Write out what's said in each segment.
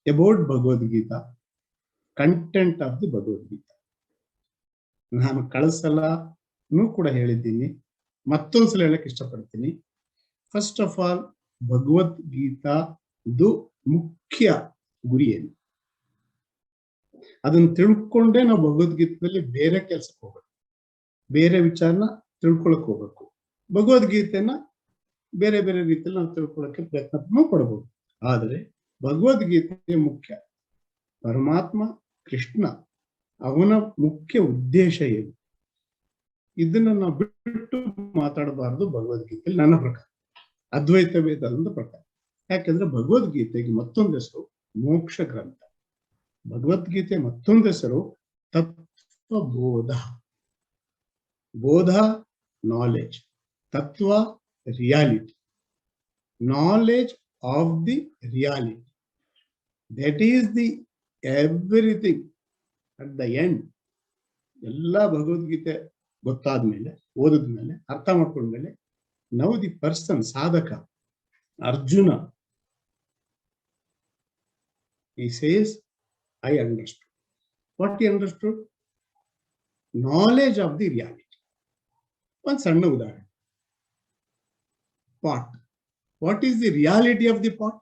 about Bhagavad-Gita, content of the Bhagavad-Gita. ನಾನು ಕಳೆದ ಸಲನೂ ಕೂಡ ಹೇಳಿದ್ದೀನಿ, ಮತ್ತೊಂದ್ಸಲ ಹೇಳಕ್ಕೆ ಇಷ್ಟಪಡ್ತೀನಿ. ಫಸ್ಟ್ ಆಫ್ ಆಲ್, ಭಗವದ್ಗೀತಾದು ಮುಖ್ಯ ಗುರಿ ಏನು, ಅದನ್ನ ತಿಳ್ಕೊಂಡೇ ನಾವು ಭಗವದ್ಗೀತೆಯಲ್ಲಿ ಬೇರೆ ಕೆಲಸಕ್ಕೆ ಹೋಗ್ಬೇಕು, ಬೇರೆ ವಿಚಾರನ ತಿಳ್ಕೊಳಕ್ ಹೋಗ್ಬೇಕು. ಭಗವದ್ಗೀತೆನ ಬೇರೆ ಬೇರೆ ರೀತಿಯಲ್ಲಿ ನಾವು ತಿಳ್ಕೊಳ್ಳೋಕೆ ಪ್ರಯತ್ನ ಪಡಬಹುದು. ಆದರೆ ಭಗವದ್ಗೀತೆ ಮುಖ್ಯ, ಪರಮಾತ್ಮ ಕೃಷ್ಣ ಅವನ ಮುಖ್ಯ ಉದ್ದೇಶ ಏನು, ಇದನ್ನ ನಾವು ಬಿಟ್ಟು ಮಾತಾಡಬಾರದು ಭಗವದ್ಗೀತೆಯಲ್ಲಿ ನನ್ನ ಪ್ರಕಾರ, ಅದ್ವೈತ ವೇದಾಂತ ಪ್ರಕಾರ. ಯಾಕಂದ್ರೆ ಭಗವದ್ಗೀತೆಗೆ ಮತ್ತೊಂದು ಹೆಸರು ಮೋಕ್ಷ ಗ್ರಂಥ, ಭಗವದ್ಗೀತೆ ಮತ್ತೊಂದು ಹೆಸರು ತತ್ವಬೋಧ. ಬೋಧ ನಾಲೆಜ್, ತತ್ವ reality, knowledge of the reality. That is the everything at the end. ಎಲ್ಲ ಭಗವದ್ಗೀತೆ ಗೊತ್ತಾದ್ಮೇಲೆ, ಓದಿದ್ಮೇಲೆ, ಅರ್ಥ ಮಾಡ್ಕೊಂಡ್ಮೇಲೆ, ನೌ ದಿ ಪರ್ಸನ್, ಸಾಧಕ Arjuna, he says, I understood. What he understood? Knowledge of the reality. One ಸಣ್ಣ ಉದಾಹರಣೆ, pot. What is the reality of the pot?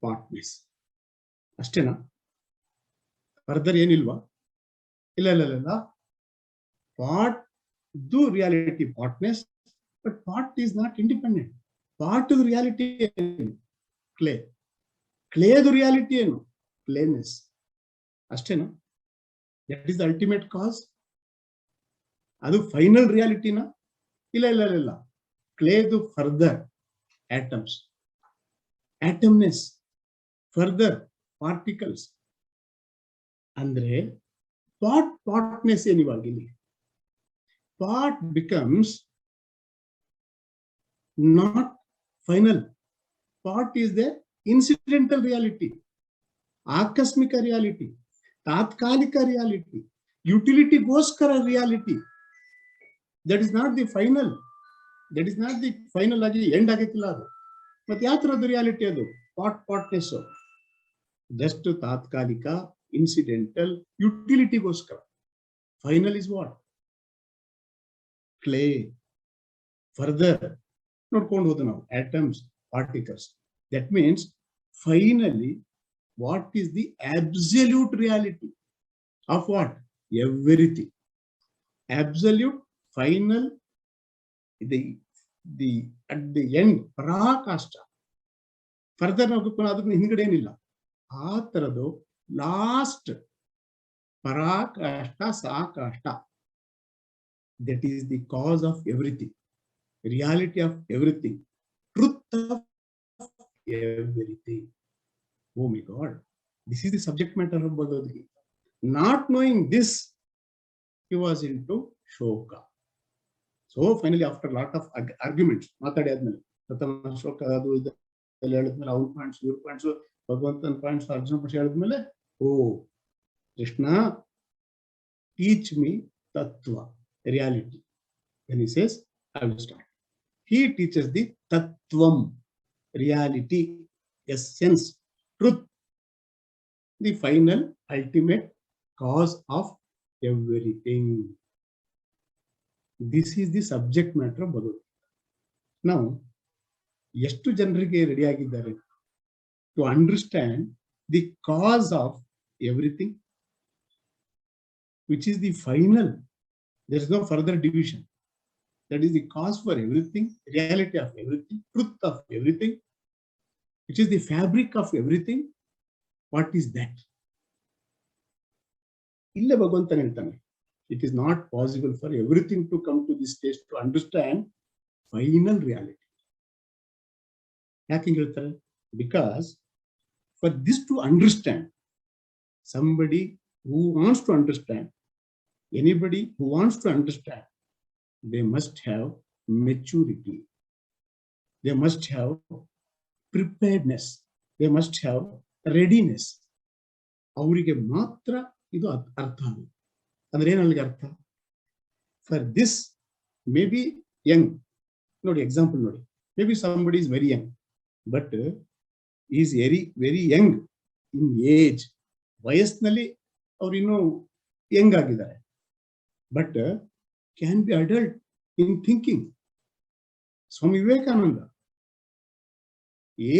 Potness. ಅಷ್ಟೇನಾ? Further ಏನಿಲ್ವಾ? ಇಲ್ಲ ಇಲ್ಲ ಇಲ್ಲ. Pot do reality potness, but pot is not independent. Pot is reality clay. Clay the reality ಏನು? Clayness. ಅಷ್ಟೇನಾ? That is the ultimate cause. ಅದು final ರಿಯಾಲಿಟಿನಾ? ಇಲ್ಲ ಇಲ್ಲ ಇಲ್ಲ. ಕ್ಲೇದು further atoms, atomness, further particles. ಅಂದ್ರೆ ಪಾಟ್ನೆಸ್ ಏನಿವಾಗಿಲ್ಲ. Pot becomes not final. Pot is the incidental reality, ಆಕಸ್ಮಿಕ ರಿಯಾಲಿಟಿ, ತಾತ್ಕಾಲಿಕ ರಿಯಾಲಿಟಿ, ಯುಟಿಲಿಟಿಗೋಸ್ಕರ reality. That is not the final. That is not the final ಆಗಿ ಎಂಡ್ ಆಗಕ್ಕಿಲ್ಲ ಅದು. ಮತ್ತೆ ಯಾವ ತರದ್ದು ರಿಯಾಲಿಟಿ ಅದು? ಪಾಟ್ನೆಸ್ ಜಸ್ಟ್ ತಾತ್ಕಾಲಿಕ, ಇನ್ಸಿಡೆಂಟಲ್, ಯುಟಿಲಿಟಿಗೋಸ್ಕರ. Final is what? Clay. Further ನೋಡ್ಕೊಂಡು ಹೋದ ನಾವು atoms, particles. That means finally what is the absolute reality of what? Everything. Absolute, final, the at the end, parakashta. Further ನಾವು ಅದನ್ನ ಹಿಂದ್ಗಡೆ ಏನಿಲ್ಲ. ಆ ತರದ್ದು last ಪರಾಕಾಷ್ಟ, ಸಾಕಾಷ್ಟ. That is the cause of everything, reality of everything, truth of everything. Oh my God, this is the subject matter of Bhagavadgita. Not knowing this, he was into shoka. So finally, after a lot of arguments, ಮಾತಾಡಿ ಆದ್ಮೇಲೆ ಪ್ರಥಮ ಶ್ಲೋಕ ಅದು ಇದೆಲ್ಲ ಹೇಳಿದ್ಮೇಲೆ, ಅವ್ರ points, ಇವ್ರ points, ಭಗವಂತನ ಪಾಯಿಂಟ್ಸ್, ಅರ್ಜುನ ಪಾಯಿಂಟ್ಸ್ ಹೇಳಿದ್ಮೇಲೆ, ಓ ಕೃಷ್ಣ, ಟೀಚ್ ಮೀ ತತ್ವ, reality. When he says, I will start. He teaches the tattvam, reality, essence, truth, the final, ultimate cause of everything. This is the subject matter of Bhagavad Gita. Now, ಎಷ್ಟು ಜನರಿಗೆ ready ಆಗಿದ್ದಾರೆ to understand the cause of everything, which is the final. There is no further division. That is the cause for everything, reality of everything, truth of everything, which is the fabric of everything. What is that? Illa Bhagavantan ಹೇಳ್ತಾನೆ, it is not possible for everything to come to this stage to understand final reality. ಯಾಕೆ ಹಿಂಗೆ ಹೇಳ್ತಾರೆ? Because for this to understand, somebody who wants to understand, anybody who wants to understand, they must have maturity, they must have preparedness, they must have readiness. ಅವರಿಗೆ ಮಾತ್ರ ಇದು ಅರ್ಥ ಆಗುತ್ತೆ. ಅಂದ್ರೆ ಏನು ಅಲ್ಲಿಗೆ ಅರ್ಥ? For this may be young. ನೋಡಿ ಎಕ್ಸಾಂಪಲ್ ನೋಡಿ, may be somebody is very young, but he is very young in age, ವಯಸ್ಸಿನಲ್ಲಿ ಅವ್ರು ಇನ್ನೂ ಯಂಗ್ ಆಗಿದ್ದಾರೆ, but can be adult in thinking. Swami Vivekananda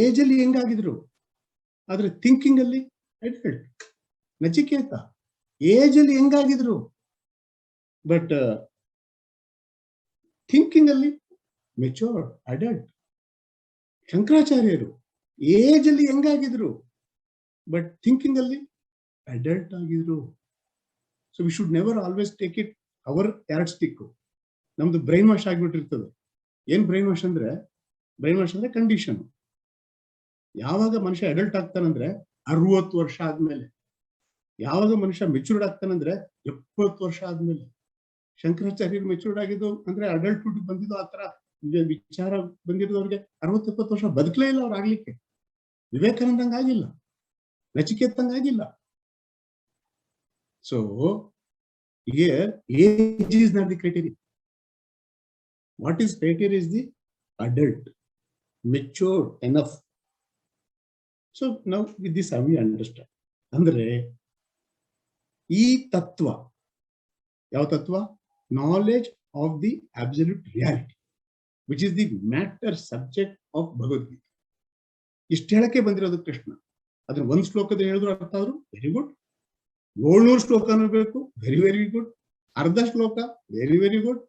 age ಅಲ್ಲಿ ಹೆಂಗಾಗಿದ್ರು, ಆದ್ರೆ ಥಿಂಕಿಂಗ್ ಅಲ್ಲಿ ಅಡಲ್ಟ್. ನಚಿಕೇತ ಏಜ್ ಅಲ್ಲಿ ಹೆಂಗಾಗಿದ್ರು, ಬಟ್ ಥಿಂಕಿಂಗ್ ಅಲ್ಲಿ ಮೆಚೂರ್ ಅಡಲ್ಟ್. ಶಂಕರಾಚಾರ್ಯರು ಏಜ್ ಅಲ್ಲಿ ಹೆಂಗಾಗಿದ್ರು, ಬಟ್ ಥಿಂಕಿಂಗ್ ಅಲ್ಲಿ ಅಡಲ್ಟ್ ಆಗಿದ್ರು. So we should never always take it hour yardstick. ನಮ್ದು ಬ್ರೈನ್ ವಾಶ್ ಆಗಿಬಿಟ್ಟಿರ್ತದೆ. ಏನ್ ಬ್ರೈನ್ ವಾಶ್ ಅಂದ್ರೆ, ಕಂಡೀಷನ್. ಯಾವಾಗ ಮನುಷ್ಯ ಅಡಲ್ಟ್ ಆಗ್ತಾನಂದ್ರೆ 60 ವರ್ಷ ಆದ್ಮೇಲೆ. ಯಾವಾಗ ಮನುಷ್ಯ ಮೆಚೂರ್ಡ್ ಆಗ್ತಾನಂದ್ರೆ 70 ವರ್ಷ ಆದ್ಮೇಲೆ. ಶಂಕರಾಚಾರ್ಯರು ಮೆಚೂರ್ಡ್ ಆಗಿದ್ದು ಅಂದ್ರೆ ಅಡಲ್ಟ್ಹುಡ್ ಬಂದಿದ್ದು ಆತರ ವಿಚಾರ ಬಂದಿರೋದು ಅವ್ರಿಗೆ 60-70 ವರ್ಷ ಬದುಕಲೇ ಇಲ್ಲ ಅವ್ರು ಆಗ್ಲಿಕ್ಕೆ. ವಿವೇಕಾನಂದಂಗ ಆಗಿಲ್ಲ, ನಚಿಕೇತಂಗ ಆಗಿಲ್ಲ. So here age is not the criteria. What is criteria is the adult, mature enough. So now with this how we understand. ಅಂದ್ರೆ ಈ ತತ್ವ ಯಾವ ತತ್ವ? Knowledge of the absolute reality, which is the matter subject of Bhagavadgita. ಇಷ್ಟು ಹೇಳಕ್ಕೆ ಬಂದಿರೋದು ಕೃಷ್ಣ. ಅದನ್ನ ಒಂದ್ ಶ್ಲೋಕದ ಹೇಳಿದ್ರು ಅರ್ಥ ಆದ್ರು ವೆರಿ ಗುಡ್, 700 ಶ್ಲೋಕನೂ ಬೇಕು, ವೆರಿ ವೆರಿ ಗುಡ್. ಅರ್ಧ ಶ್ಲೋಕ very very good.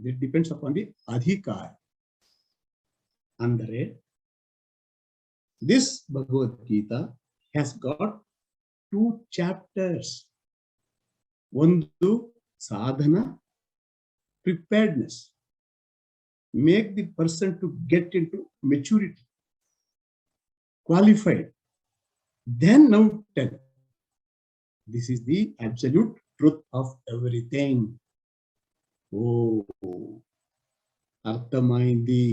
It depends upon the ಅಧಿಕಾರ. ಅಂದರೆ this Bhagavadgita has got 2 chapters. ಒಂದು ಸಾಧನ, preparedness, make the person to get into maturity, qualified. Then now 10. This is the absolute truth of everything. Oh, Arthamaindi.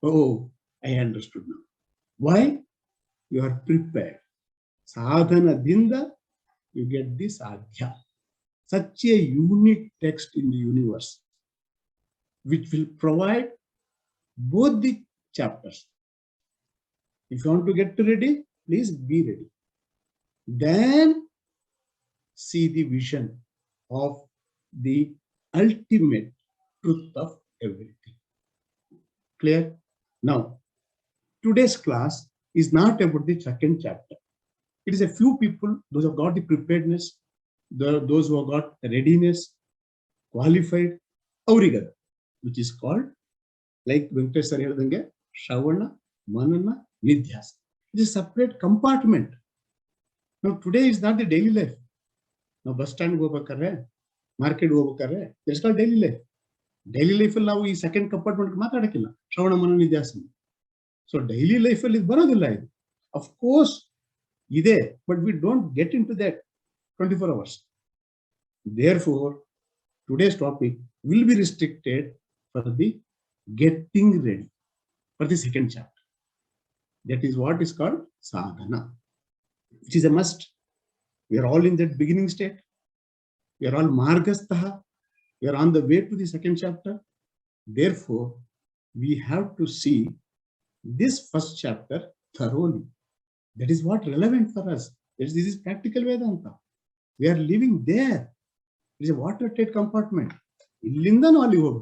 Oh, I understood now. Why? You are prepared. Sadhana dinda, you get this sadhya. Such a unique text in the universe, which will provide both the chapters. If you want to get ready, please be ready. Then see the vision of the ultimate truth of everything. Clear? Now, today's class is not about the second chapter. It is a few people, those who have got the preparedness, those who have got readiness, qualified, avrigada, which is called, like Venkatesh sir ಹೇಳಿದಂಗೆ, ಶ್ರವಣ, ಮನನ, ನಿಧ್ಯಾಸ. It is a separate compartment. Now today is not the daily life. ನಾವು bus stand ಹೋಗ್ಬೇಕಾದ್ರೆ, market ಹೋಗ್ಬೇಕಾದ್ರೆ, it's called daily life. Daily life ಅಲ್ಲಿ ನಾವು ಈ second compartment ಮಾತಾಡಕ್ಕಿಲ್ಲ, ಶ್ರವಣ ಮನನ ನಿಧ್ಯಾಸ. ಸೊ ಡೈಲಿ ಲೈಫ್ ಅಲ್ಲಿ ಇದು ಬರೋದಿಲ್ಲ. ಇದು ಅಫ್ ಕೋರ್ಸ್ ಇದೆ, but we don't get into that 24 hours. Therefore, today's topic will be restricted for the getting ready for the second chapter. That is what is called sadhana, which is a must. We are all in that beginning state. We are all margastaha. We are on the way to the second chapter. Therefore, we have to see this first chapter thoroughly. That is what relevant for us. This is practical Vedanta. We are living there. It is a watertight compartment. Illinda ನಾವು ಅಲ್ಲಿ ಹೋಗು.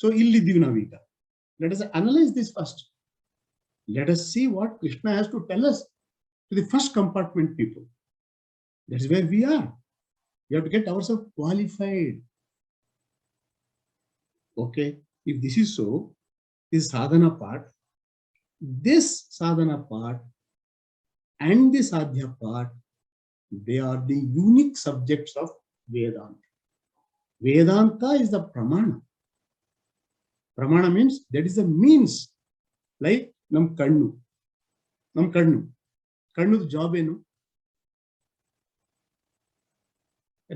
So ಇಲ್ಲಿದ್ದೀವಿ ನಾವೀಗ. Let us analyze this first. Let us see what Krishna has to tell us to the first compartment people. That is where we are. We have to get ourselves qualified. Okay, if this is so, this sadhana part, and the sadhya part, they are the unique subjects of Vedanta. Vedanta is the pramana. Pramana means that is the means. Like nam kannu. Kannu's job ಏನು?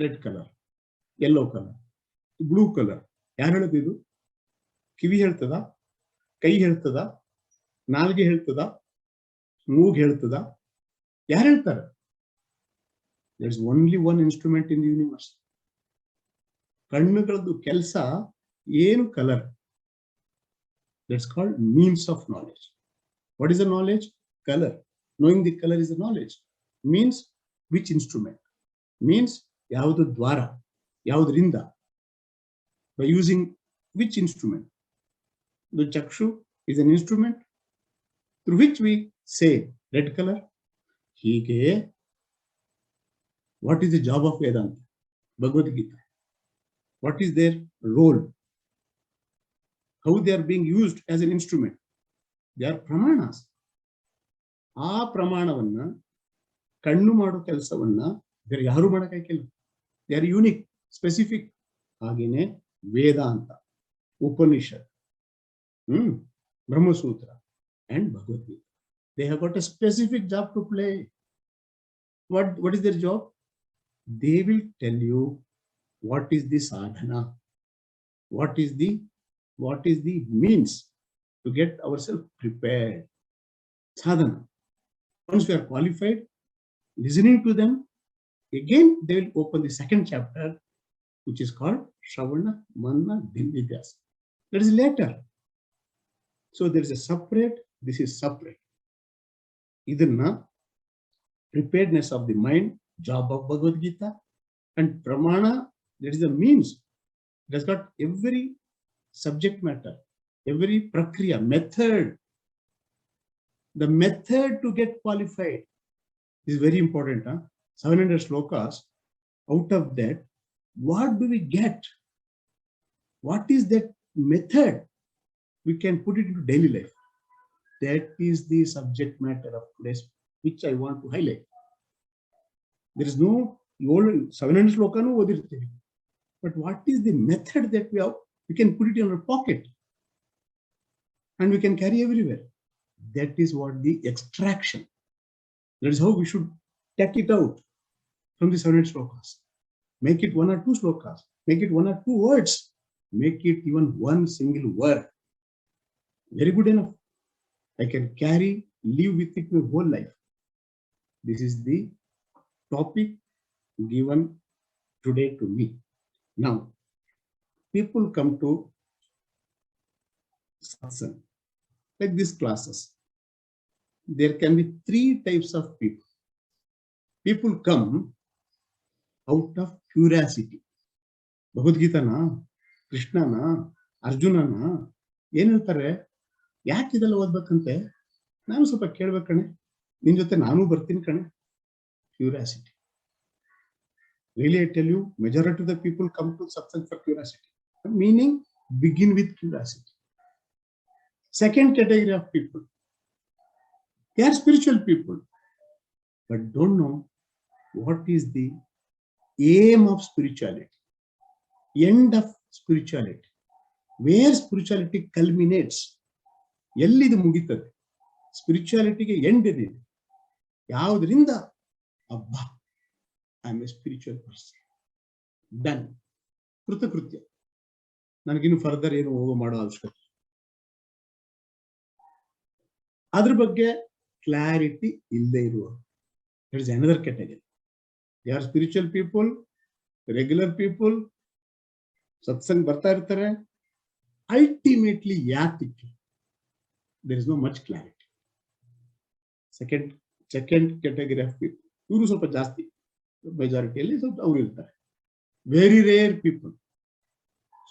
Red colour, yellow colour, blue colour. ಯಾರು ಹೇಳೋದು? ಕಿವಿ ಹೇಳ್ತದ, ಕೈ ಹೇಳ್ತದ, ನಾಲ್ಗೆ ಹೇಳ್ತದ, ಮೂಗ್ ಹೇಳ್ತದ? ಯಾರು ಹೇಳ್ತಾರೆ? There is only one instrument in the universe. ಕಣ್ಣುಗಳದ್ದು ಕೆಲಸ ಏನು? Colour. That's called means of knowledge. What is the knowledge? Color. Knowing the color is the knowledge. Means which instrument? Means ಯಾವುದು ದ್ವಾರ, ಯಾವುದರಿಂದ, by using which instrument? The chakshu is an instrument through which we say red color. ಹೀಗೆ what is the job of Vedanta? Bhagavadgita. What is their role? How they are being used as an instrument? They are pramanas. ಆ ಪ್ರಮಾಣವನ್ನ ಕಣ್ಣು ಮಾಡೋ ಕೆಲಸವನ್ನ ಬೇರೆ ಯಾರು ಮಾಡಕ್ಕಾಗಿಲ್ಲ. They are unique, specific. ಹಾಗೇನೆ ವೇದಾಂತ, ಉಪನಿಷತ್, ಬ್ರಹ್ಮಸೂತ್ರ and Bhagavadgita. They have got a specific job to play. What is their job? They will tell you what is the sadhana, what is the means to get ourselves prepared. Sadhana. Once we are qualified, listening to them, again they will open the second chapter, which is called Shravana, Manana, Dinvidyasa. That is later. So there is a separate, this is separate. Idanna preparedness of the mind, job of Bhagavad Gita, and Pramana, that is the means. It has got every subject matter, every prakriya, method. The method to get qualified is very important. 700 slokas. Out of that, what do we get? What is that method? We can put it into daily life. That is the subject matter of today's, which I want to highlight. There is no 700 slokanu odirteve, but what is the method that we have? We can put it in our pocket and we can carry everywhere. That is what the extraction. That is how we should take it out from the 700 slokas. Make it 1 or 2 slokas. Make it 1 or 2 words. Make it even one single word. Very good enough. I can carry, live with it my whole life. This is the topic given today to me. Now, people come to satsang, like these classes. There can be 3 types of people. People come out of curiosity. Bhagavad na, Krishna na, Arjuna na, ಏನು ಹೇಳ್ತಾರೆ, ಯಾಕೆ ಇದೆಲ್ಲ ಓದ್ಬೇಕಂತೆ, ನಾನು ಸ್ವಲ್ಪ ಕೇಳ್ಬೇಕು ಕಣೆ, ನಿನ್ ಜೊತೆ ನಾನು ಬರ್ತೀನಿ ಕಣೆ. Curiosity. Really, I tell you, majority of the people come to satsang for curiosity. Meaning, begin with curiosity. Second category of people, they are spiritual people, but don't know what is the aim of spirituality, end of spirituality, where spirituality culminates. ಎಲ್ಲಿದು ಮುಗಿತದೆ ಸ್ಪಿರಿಚುಯಾಲಿಟಿಗೆ, end ಇದೆ ಯಾವುದರಿಂದ? ಅಬ್ಬಾ, I am a spiritual person, done, ಕೃತಕೃತ್ಯ, ನನಗಿನ್ನು further ಏನು ಹೋಗೋ ಮಾಡೋ ಅವಶ್ಯಕತೆ. ಅದ್ರ ಬಗ್ಗೆ ಕ್ಲಾರಿಟಿ ಇಲ್ಲದೆ ಇರುವ, it is another category. They are spiritual people, regular people, satsang ಬರ್ತಾ ಇರ್ತಾರೆ. ಅಲ್ಟಿಮೇಟ್ಲಿ ಯಾತಿಕ್ಕೆ? there is no much clarity. Second category of people, ಇವರು ಸ್ವಲ್ಪ ಜಾಸ್ತಿ, ಮೆಜಾರಿಟಿಯಲ್ಲಿ ಸ್ವಲ್ಪ ಅವರು ಇರ್ತಾರೆ. ವೆರಿ ರೇರ್ ಪೀಪಲ್,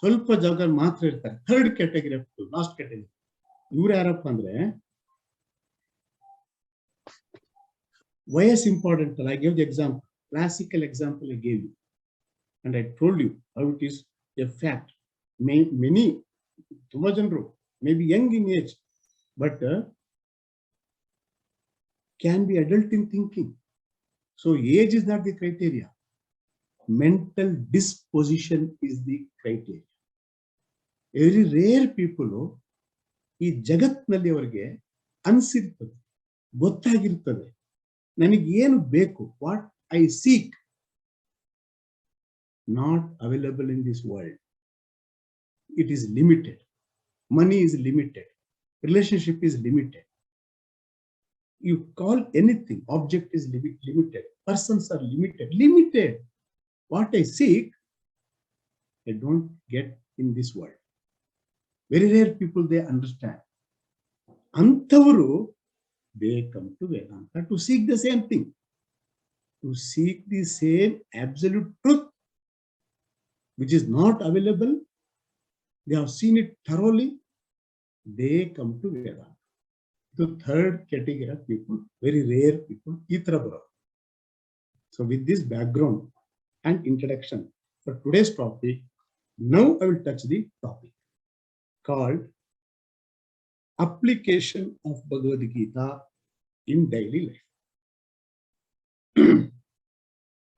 ಸ್ವಲ್ಪ ಜಾಗ ಮಾತ್ರ ಇರ್ತಾರೆ. Third category of people, last category. ಇವ್ರು ಯಾರಪ್ಪ ಅಂದ್ರೆ, ವಯಸ್ಸು ಇಂಪಾರ್ಟೆಂಟ್ ಅಲ್ಲ. I gave the example, classical example I gave you, and I told you how it is a fact. Many, ತುಂಬಾ ಜನರು may be young in age, but can be adult in thinking. So age is not the criteria. Mental disposition is the criteria. Very rare people ಈ ಜಗತ್ನಲ್ಲಿ ಅವರಿಗೆ ಅನ್ಸಿರ್ತದೆ, ಗೊತ್ತಾಗಿರ್ತದೆ, ನನಗೆ ಏನು ಬೇಕು, what I seek, not available in this world. It is limited. Money is limited. Relationship is limited. You call anything, object is limited. Persons are limited. What I seek, I don't get in this world. Very rare people, they understand. Antavaru they come to Vedanta to seek the same thing, to seek the same absolute truth, which is not available. They have seen it thoroughly. They come to Vedanta. The third category of people, very rare people, Itra. So with this background and introduction for today's topic, now I will touch the topic called application of Bhagavad-Gita in daily life.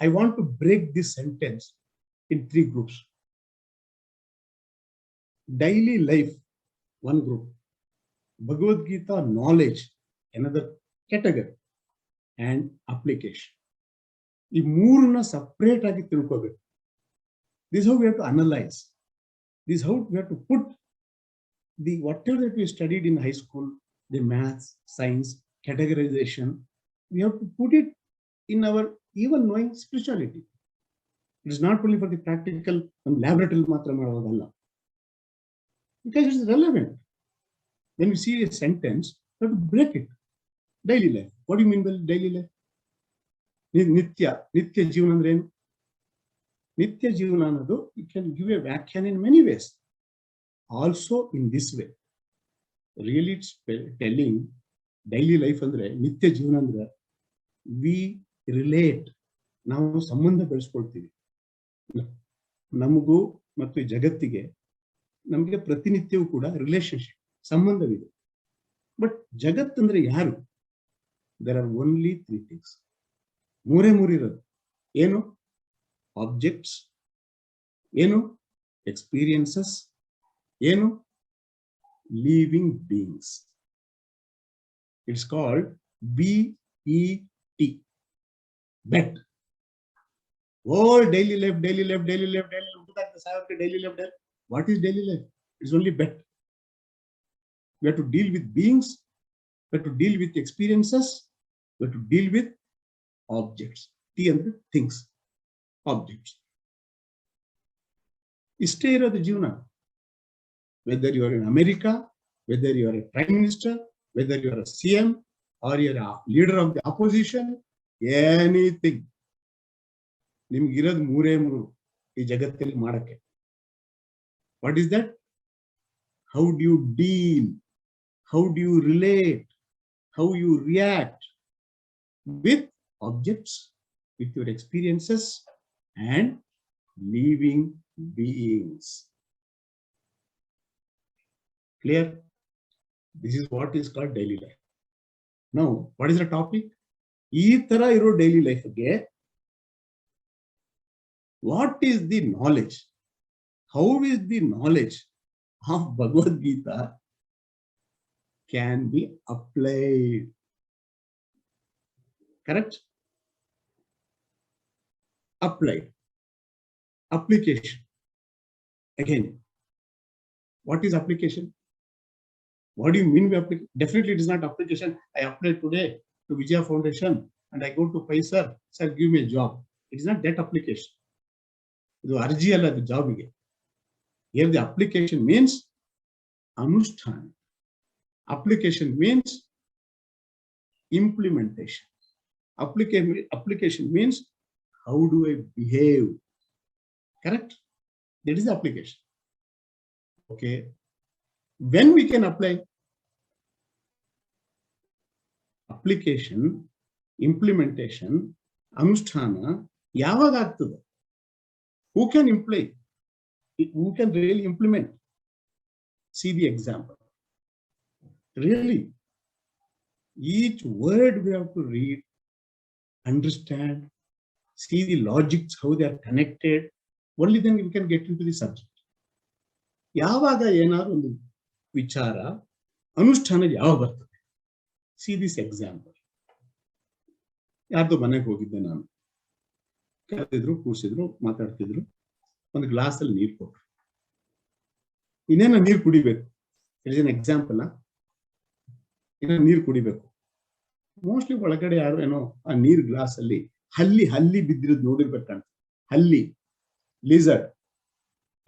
I want to break this sentence in three groups. Daily life, one group. Bhagavad-Gita knowledge, another category. And application. ಈ ಮೂರನ್ನ separate ಆಗಿ ತಿಳ್ಕೋಬೇಕು. This is how we have to analyze. This is how we have to put the whatever that we studied in high school, the maths, science, categorization, we have to put it in our even knowing spirituality. It is not only for the practical laboratory matra madoodalla, because it is relevant. When we see a sentence, we have to break it. Daily life. What do you mean by daily life? Nitya Jivana andre ಏನು? Nitya Jivana ಅನ್ನೋದು, you can give a ವ್ಯಾಖ್ಯಾನ in many ways. Also in this way, really it's telling daily life ಅಂದ್ರೆ ನಿತ್ಯ ಜೀವನ ಅಂದ್ರೆ we relate, ನಾವು ಸಂಬಂಧ ಬೆಳೆಸ್ಕೊಳ್ತೀವಿ ನಮಗೂ ಮತ್ತು ಜಗತ್ತಿಗೆ. ನಮಗೆ ಪ್ರತಿನಿತ್ಯವೂ ಕೂಡ ರಿಲೇಶನ್ಶಿಪ್, ಸಂಬಂಧವಿದೆ. ಬಟ್ ಜಗತ್ತಂದ್ರೆ ಯಾರು? there are only three things. ಮೂರೇ ಮೂರಿರೋದು. ಏನು? ಆಬ್ಜೆಕ್ಟ್ಸ್, ಏನು? ಎಕ್ಸ್ಪೀರಿಯನ್ಸಸ್, ಏನು? Living beings. It's called BET, BET. All daily life, daily life, daily life, daily life, daily life. What is daily life? It's only bet. We have to deal with beings, we have to deal with experiences, we have to deal with objects. T and things, objects. ಇಷ್ಟೇ ಇರೋದು ಜೀವನ. Whether you are in America, whether you are a prime minister, whether you are a CM or you are a leader of the opposition, anything. ನಿಮ್ಗಿರೋದು ಮೂರೇ ಮೂರು ಈ ಜಗತ್ತಲ್ಲಿ ಮಾಡಕ್ಕೆ. What is that? How do you deal? How do you relate? How you react with objects, with your experiences and living beings. Clear? This is what is called daily life. Now, what is the topic? ಈ ತರ ಇರೋ daily life ಗೆ what is the knowledge? How is the knowledge of Bhagavad Gita can be applied? Correct? Applied. Application. Again, what is application? What do you mean by application? Definitely it is not application. I applied today to Vijaya Foundation and I go to Paisar, sir, give me a job. It is not that application. ಇದು ಅರ್ಜಿ ಅಲ್ಲ, ಅದು ಜಾಬ್ಗೆ. Here the application means ಅನುಷ್ಠಾನ. Application means implementation. Application means how do I behave? Correct? That is the application. Okay. When we can apply? Application, implementation, ಅನುಷ್ಠಾನ ಯಾವಾಗ ಆಗ್ತದೆ? Who can imply? Who can really implement? See the example. Really, each word we have to read, understand, see the logics, how they are connected. Only then we can get into the subject. ಯಾವಾಗ ಏನಾದ್ರು ಒಂದು ವಿಚಾರ ಅನುಷ್ಠಾನ ಯಾವಾಗ ಬರ್ತದೆ? See this example. ಯಾರ್ದೋ ಮನೆಗೆ ಹೋಗಿದ್ದೆ ನಾನು. ಕರೆದಿದ್ರು, ಕೂರಿಸಿದ್ರು, ಮಾತಾಡ್ತಿದ್ರು. ಒಂದು ಗ್ಲಾಸ್ ಅಲ್ಲಿ ನೀರು ಕೊಟ್ರು. ಇನ್ನೇನ ನೀರು ಕುಡಿಬೇಕು. It is an example. ಇನ್ನ ನೀರು ಕುಡಿಬೇಕು. ಮೋಸ್ಟ್ಲಿ ಒಳಗಡೆ ಯಾರು ಏನೋ ಆ ನೀರ್ ಗ್ಲಾಸ್ ಅಲ್ಲಿ ಹಲ್ಲಿ ಬಿದ್ದಿರೋದು ನೋಡಿರ್ಬೇಕಂತ. ಹಲ್ಲಿ, ಲಿಸರ್ಡ್.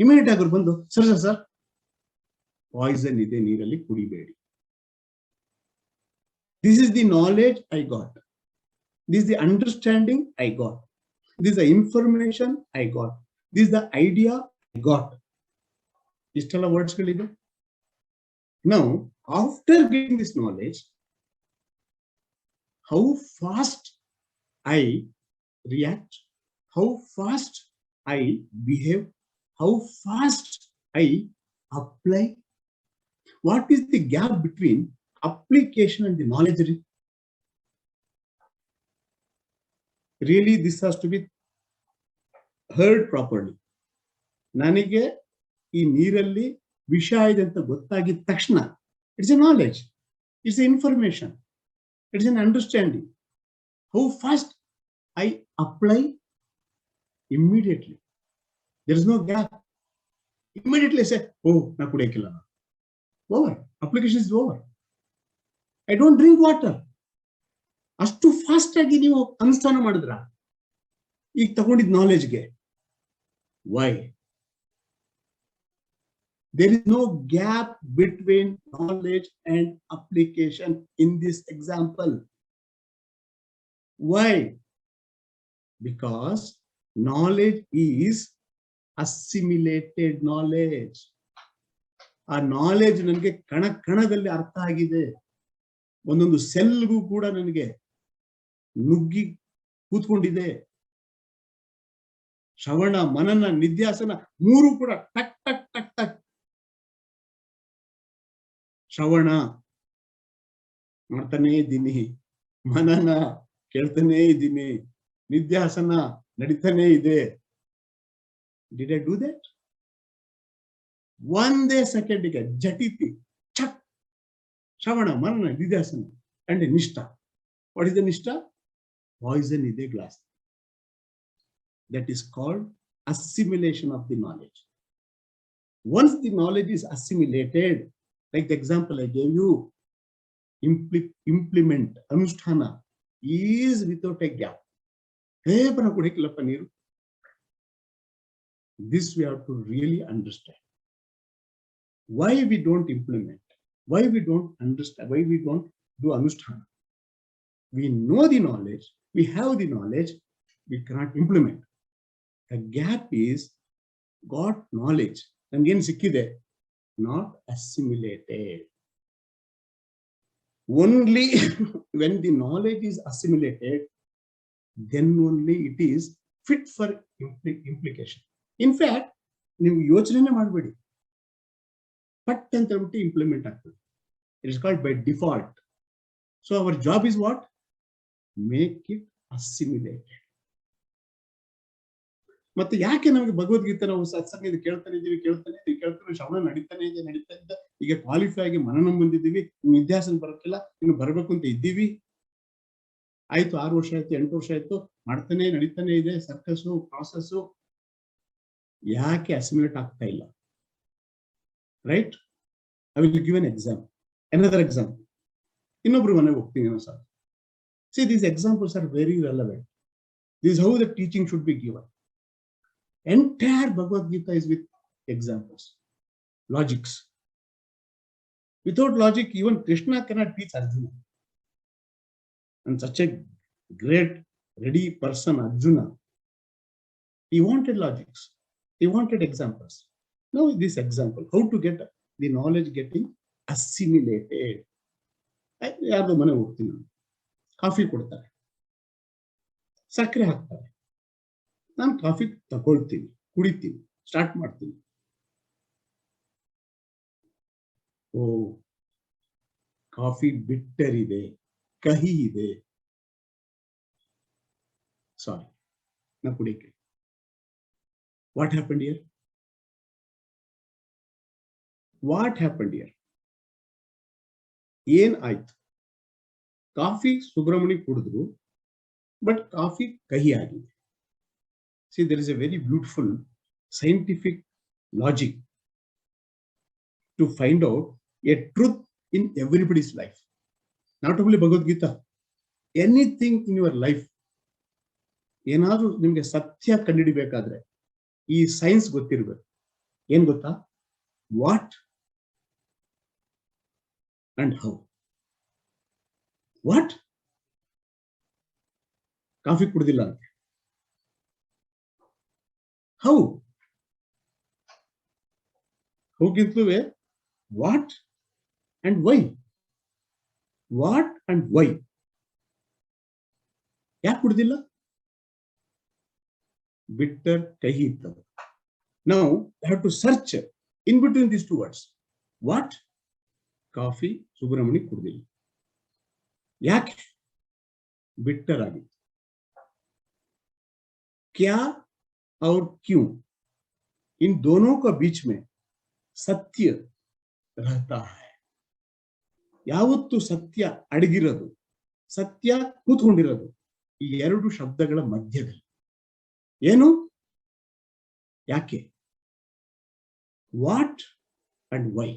ಇಮಿಡಿಯೇಟ್ ಆಗಿ ಬಂದು ಸರ್ ಪಾಯ್ಸನ್ ಇದೆ ನೀರಲ್ಲಿ, ಕುಡಿಬೇಡಿ. This is the knowledge I got. This is the understanding I got. This is the information I got. This is the idea I got. Istella words ಗಳಿದೆ. Now, after getting this knowledge, how fast I react, how fast I behave, how fast I apply. What is the gap between application and the knowledge? Really, this has to be heard properly. ನನಗೆ ಈ ನೀರಲ್ಲಿ ವಿಷ ಇದೆ ಅಂತ ಗೊತ್ತಾಗಿದ ತಕ್ಷಣ it's a knowledge, it's a information, it's an understanding. How fast I apply immediately. There is no gap. Immediately say, ಓ ನಾ ಕುಡಿಯಕ್ಕಿಲ್ಲ, over, application is over. I don't drink water. ಅಷ್ಟು ಫಾಸ್ಟ್ ಆಗಿ ನೀವು ಅನುಷ್ಠಾನ ಮಾಡಿದ್ರ ಈಗ ತಗೊಂಡಿದ್ ನಾಲೆಜ್ಗೆ. Why? There is no gap between knowledge and application in this example. Why? Because knowledge is assimilated knowledge. ಆ ನಾಲೆಜ್ ನನಗೆ ಕಣ ಕಣದಲ್ಲಿ ಅರ್ಥ ಆಗಿದೆ. ಒಂದೊಂದು ಸೆಲ್ಗೂ ಕೂಡ ನನಗೆ ನುಗ್ಗಿ ಕೂತ್ಕೊಂಡಿದೆ. ಶ್ರವಣ, ಮನನ, ನಿಧ್ಯಾಸನ ಮೂರು ಕೂಡ ಟಕ್ ಟಕ್ ಟಕ್ ಟಕ್. ಶ್ರವಣ ಮಾಡ್ತಾನೇ ಇದ್ದೀನಿ, ಮನನ ಕೇಳ್ತಾನೇ ಇದ್ದೀನಿ, ನಿಧ್ಯಾಸನ ನಡೀತಾನೇ ಇದೆ. Did I do that? ಒಂದೇ ಸೆಕೆಂಡಿಗೆ ಜಟಿತಿ ಚಕ್, ಶ್ರವಣ, ಮನನ, ನಿಧ್ಯಾಸನ ಅಂಡ್ ನಿಷ್ಠ. What is the nishtha? Poison ಇದೆ glass. That is called assimilation of the knowledge. Once the knowledge is assimilated, like the example I gave you, implement, anusthana is without a gap. This we have to really understand. Why we don't implement? Why we don't understand? Why we don't do anusthana? We know the knowledge, we have the knowledge, we cannot implement. The gap is got knowledge, namgen sikkide, not assimilated. Only when the knowledge is assimilated, then only it is fit for implication. In fact, ನೀವು ಯೋಚನೆ ಮಾಡಬೇಡಿ, ಪಟ್ ಅಂತ ಹೇಳ್ಬಿಟ್ಟು implement ಆಗ್ತದೆ. It is called by default. So our job is what? Make it assimilated. ಮತ್ತೆ ಯಾಕೆ ನಮಗೆ ಭಗವದ್ಗೀತೆ ನಾವು ಸತ್ಸಂಗ ಕೇಳ್ತಾನೆ ಇದೀವಿ, ಶ್ರವಣ ನಡೀತಾನೆ ಇದೆ, ಈಗ ಕ್ವಾಲಿಫೈ ಆಗಿ ಮನನ ಬಂದಿದ್ದೀವಿ, ನಿಧ್ಯಾಸನ ಬರೋಕ್ಕಿಲ್ಲ, ಇನ್ನು ಬರಬೇಕು ಅಂತ ಇದ್ದೀವಿ. ಆಯ್ತು, 6 ವರ್ಷ ಆಯ್ತು, 8 ವರ್ಷ ಆಯ್ತು, ಮಾಡ್ತಾನೆ ನಡೀತಾನೆ ಇದೆ ಸರ್ಕಸ್ ಪ್ರಾಸೆಸ್. ಯಾಕೆ ಅಸಿಮಿಲೇಟ್ ಆಗ್ತಾ ಇಲ್ಲ? Right? I will give an example, another example. ಇನ್ನೊಬ್ರು ಮನೆಗೆ ಹೋಗ್ತೀನಿ sir. See, these examples are very relevant. This is how the teaching should be given. Entire Bhagavadgita is with examples, logics. Without logic, even Krishna cannot teach Arjuna. And such a great, ready person, Arjuna, he wanted logics. He wanted examples. Now this example, how to get the knowledge getting assimilated. ಯಾರ್ದು ಮನೆ ಹೋಗ್ತೀನಿ, coffee ಕೊಡ್ತಾರೆ, ಸಕ್ಕರೆ ಹಾಕ್ತಾರೆ, ನಾನು coffee ತಗೊಳ್ತೀನಿ, ಕುಡಿತೀನಿ, start ಮಾಡ್ತೀನಿ. ಓ, ಕಾಫಿ ಬಿಟ್ಟರ್ ಇದೆ, ಕಹಿ ಇದೆ, ಸಾರಿ, ನಾ ಕುಡಿಯಕ್ಕೆ. What happened here? What happened here? ಏನ್ ಆಯ್ತು? ಕಾಫಿ ಸುಬ್ರಹ್ಮಣಿ ಕುಡಿದ್ರು, ಬಟ್ ಕಾಫಿ ಕಹಿ ಆಗಿದೆ. See, there is a very beautiful scientific logic to find out a truth in everybody's life. Not only Bhagavad-gita, anything in your life. ಏನಾದ್ರೂ ನಿಮ್ಗೆ ಸತ್ಯ ಕಂಡುಹಿಡಿಬೇಕಾದ್ರೆ ಈ science ಗೊತ್ತಿರ್ಬೇಕು. ಏನ್ ಗೊತ್ತಾ? What and how. What? Coffee ಕುಡ್ದಿಲ್ಲ ಅಂತ. ಹೌ? ಹೌಗಿಂತಲೂ what and why? What and why? ಯಾಕೆ ಕುಡ್ದಿಲ್ಲ? ಬಿಟ್ಟರ್ ಕಹಿ ಇತ್ತದು. Now I have to search in between these two words. What? Coffee Subramani ಕುಡ್ದಿಲ್ಲ. ಯಾಕೆ? ಬಿಟ್ಟರ್ ಆಗಿತ್ತು. क्या और क्यों, इन दोनों का बीच में सत्य रहता है. ಯಾವತ್ತು ಸತ್ಯ ಅಡಗಿರೋದು, ಸತ್ಯ ಕೂತ್ಕೊಂಡಿರೋದು ಈ ಎರಡು ಶಬ್ದಗಳ ಮಧ್ಯದಲ್ಲಿ. ಏನು? ಯಾಕೆ? What and why.